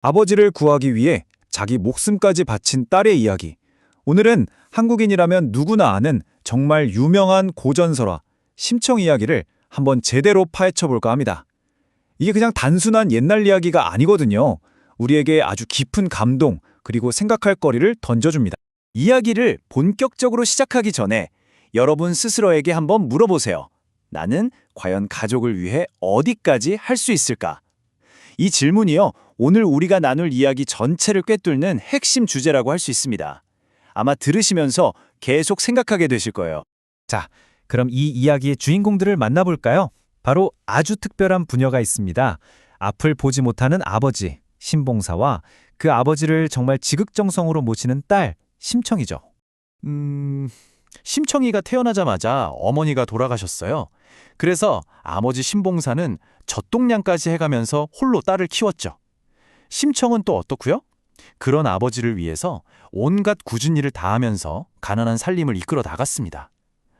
아버지를 구하기 위해 자기 목숨까지 바친 딸의 이야기. 오늘은 한국인이라면 누구나 아는 정말 유명한 고전설화, 심청 이야기를 한번 제대로 파헤쳐 볼까 합니다. 이게 그냥 단순한 옛날 이야기가 아니거든요. 우리에게 아주 깊은 감동, 그리고 생각할 거리를 던져줍니다. 이야기를 본격적으로 시작하기 전에 여러분 스스로에게 한번 물어보세요. 나는 과연 가족을 위해 어디까지 할 수 있을까? 이 질문이요, 오늘 우리가 나눌 이야기 전체를 꿰뚫는 핵심 주제라고 할 수 있습니다. 아마 들으시면서 계속 생각하게 되실 거예요. 자, 그럼 이 이야기의 주인공들을 만나볼까요? 바로 아주 특별한 부녀가 있습니다. 앞을 보지 못하는 아버지, 신봉사와 그 아버지를 정말 지극정성으로 모시는 딸, 심청이죠. 심청이가 태어나자마자 어머니가 돌아가셨어요. 그래서 아버지 신봉사는 젖동량까지 해가면서 홀로 딸을 키웠죠. 심청은 또 어떻고요? 그런 아버지를 위해서 온갖 굳은 일을 다 하면서 가난한 살림을 이끌어 나갔습니다.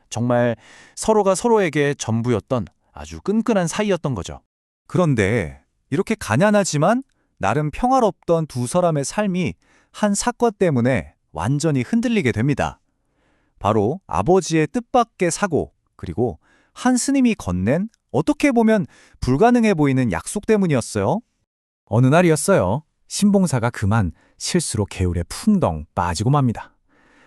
정말 서로가 서로에게 전부였던 아주 끈끈한 사이였던 거죠. 그런데 이렇게 가난하지만 나름 평화롭던 두 사람의 삶이 한 사건 때문에 완전히 흔들리게 됩니다. 바로 아버지의 뜻밖의 사고, 그리고 한 스님이 건넨 어떻게 보면 불가능해 보이는 약속 때문이었어요. 어느 날이었어요. 신봉사가 그만 실수로 개울에 풍덩 빠지고 맙니다.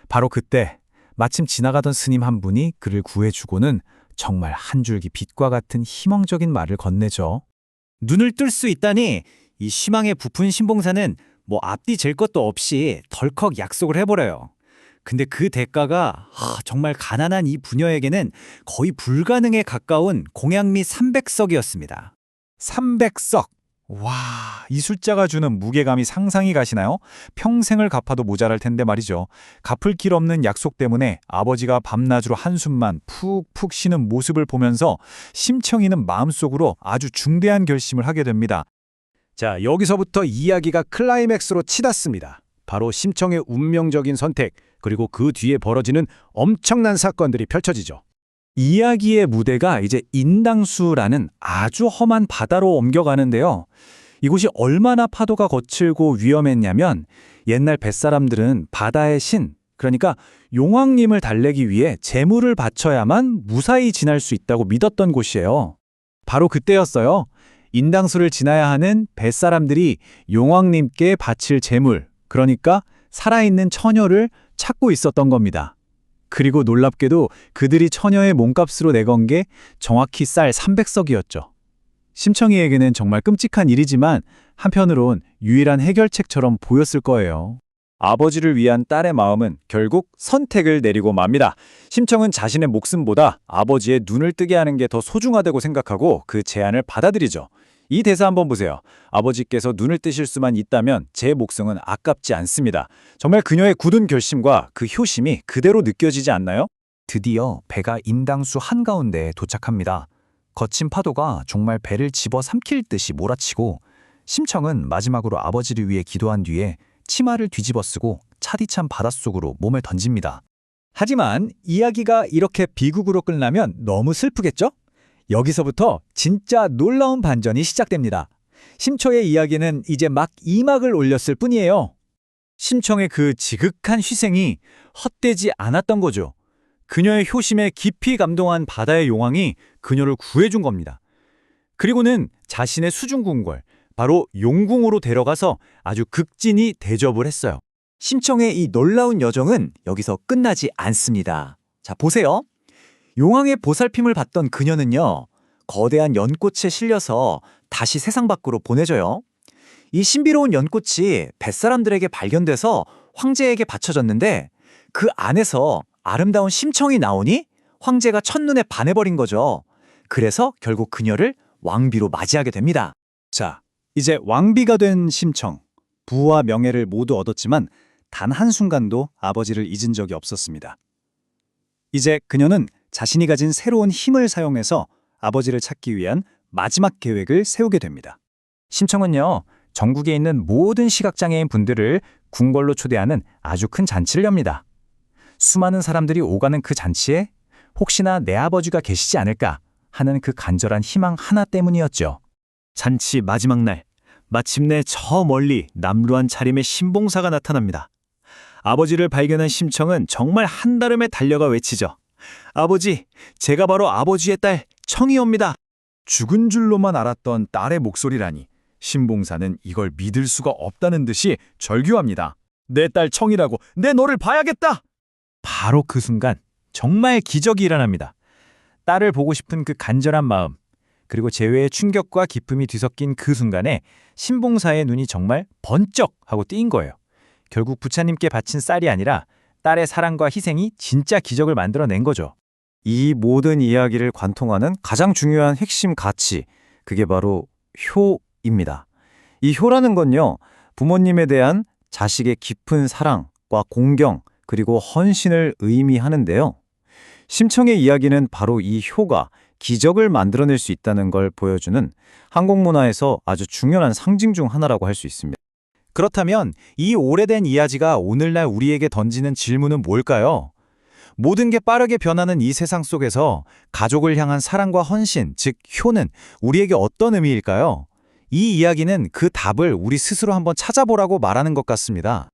바로 그때 마침 지나가던 스님 한 분이 그를 구해주고는 정말 한 줄기 빛과 같은 희망적인 말을 건네죠. 눈을 뜰 수 있다니 이 희망에 부푼 신봉사는 뭐 앞뒤 잴 것도 없이 덜컥 약속을 해버려요. 근데 그 대가가 정말 가난한 이 부녀에게는 거의 불가능에 가까운 공양미 300석이었습니다. 300석! 와, 이 숫자가 주는 무게감이 상상이 가시나요? 평생을 갚아도 모자랄 텐데 말이죠. 갚을 길 없는 약속 때문에 아버지가 밤낮으로 한숨만 푹푹 쉬는 모습을 보면서 심청이는 마음속으로 아주 중대한 결심을 하게 됩니다. 자, 여기서부터 이야기가 클라이맥스로 치닫습니다. 바로 심청의 운명적인 선택, 그리고 그 뒤에 벌어지는 엄청난 사건들이 펼쳐지죠. 이야기의 무대가 이제 인당수라는 아주 험한 바다로 옮겨가는데요. 이곳이 얼마나 파도가 거칠고 위험했냐면 옛날 뱃사람들은 바다의 신, 그러니까 용왕님을 달래기 위해 제물을 바쳐야만 무사히 지날 수 있다고 믿었던 곳이에요. 바로 그때였어요. 인당수를 지나야 하는 뱃사람들이 용왕님께 바칠 제물, 그러니까 살아있는 처녀를 찾고 있었던 겁니다. 그리고 놀랍게도 그들이 처녀의 몸값으로 내건 게 정확히 쌀 300석이었죠. 심청이에게는 정말 끔찍한 일이지만 한편으론 유일한 해결책처럼 보였을 거예요. 아버지를 위한 딸의 마음은 결국 선택을 내리고 맙니다. 심청은 자신의 목숨보다 아버지의 눈을 뜨게 하는 게 더 소중하다고 생각하고 그 제안을 받아들이죠. 이 대사 한번 보세요. 아버지께서 눈을 뜨실 수만 있다면 제 목숨은 아깝지 않습니다. 정말 그녀의 굳은 결심과 그 효심이 그대로 느껴지지 않나요? 드디어 배가 인당수 한가운데에 도착합니다. 거친 파도가 정말 배를 집어삼킬 듯이 몰아치고 심청은 마지막으로 아버지를 위해 기도한 뒤에 치마를 뒤집어 쓰고 차디찬 바닷속으로 몸을 던집니다. 하지만 이야기가 이렇게 비극으로 끝나면 너무 슬프겠죠? 여기서부터 진짜 놀라운 반전이 시작됩니다. 심초의 이야기는 이제 막 2막을 올렸을 뿐이에요. 심청의 그 지극한 희생이 헛되지 않았던 거죠. 그녀의 효심에 깊이 감동한 바다의 용왕이 그녀를 구해준 겁니다. 그리고는 자신의 수중궁궐, 바로 용궁으로 데려가서 아주 극진히 대접을 했어요. 심청의 이 놀라운 여정은 여기서 끝나지 않습니다. 자, 보세요. 용왕의 보살핌을 받던 그녀는요, 거대한 연꽃에 실려서 다시 세상 밖으로 보내져요. 이 신비로운 연꽃이 뱃사람들에게 발견돼서 황제에게 바쳐졌는데 그 안에서 아름다운 심청이 나오니 황제가 첫눈에 반해버린 거죠. 그래서 결국 그녀를 왕비로 맞이하게 됩니다. 자, 이제 왕비가 된 심청. 부와 명예를 모두 얻었지만 단 한순간도 아버지를 잊은 적이 없었습니다. 이제 그녀는 자신이 가진 새로운 힘을 사용해서 아버지를 찾기 위한 마지막 계획을 세우게 됩니다. 심청은요, 전국에 있는 모든 시각장애인 분들을 궁궐로 초대하는 아주 큰 잔치를 엽니다. 수많은 사람들이 오가는 그 잔치에 혹시나 내 아버지가 계시지 않을까 하는 그 간절한 희망 하나 때문이었죠. 잔치 마지막 날, 마침내 저 멀리 남루한 차림의 신봉사가 나타납니다. 아버지를 발견한 심청은 정말 한달음에 달려가 외치죠. 아버지, 제가 바로 아버지의 딸 청이옵니다. 죽은 줄로만 알았던 딸의 목소리라니 신봉사는 이걸 믿을 수가 없다는 듯이 절규합니다. 내 딸 청이라고 내 너를 봐야겠다. 바로 그 순간 정말 기적이 일어납니다. 딸을 보고 싶은 그 간절한 마음, 그리고 재회의 충격과 기쁨이 뒤섞인 그 순간에 신봉사의 눈이 정말 번쩍 하고 띄인 거예요. 결국 부처님께 바친 쌀이 아니라 딸의 사랑과 희생이 진짜 기적을 만들어낸 거죠. 이 모든 이야기를 관통하는 가장 중요한 핵심 가치, 그게 바로 효입니다. 이 효라는 건요, 부모님에 대한 자식의 깊은 사랑과 공경, 그리고 헌신을 의미하는데요. 심청의 이야기는 바로 이 효가 기적을 만들어낼 수 있다는 걸 보여주는 한국 문화에서 아주 중요한 상징 중 하나라고 할 수 있습니다. 그렇다면 이 오래된 이야기가 오늘날 우리에게 던지는 질문은 뭘까요? 모든 게 빠르게 변하는 이 세상 속에서 가족을 향한 사랑과 헌신, 즉 효는 우리에게 어떤 의미일까요? 이 이야기는 그 답을 우리 스스로 한번 찾아보라고 말하는 것 같습니다.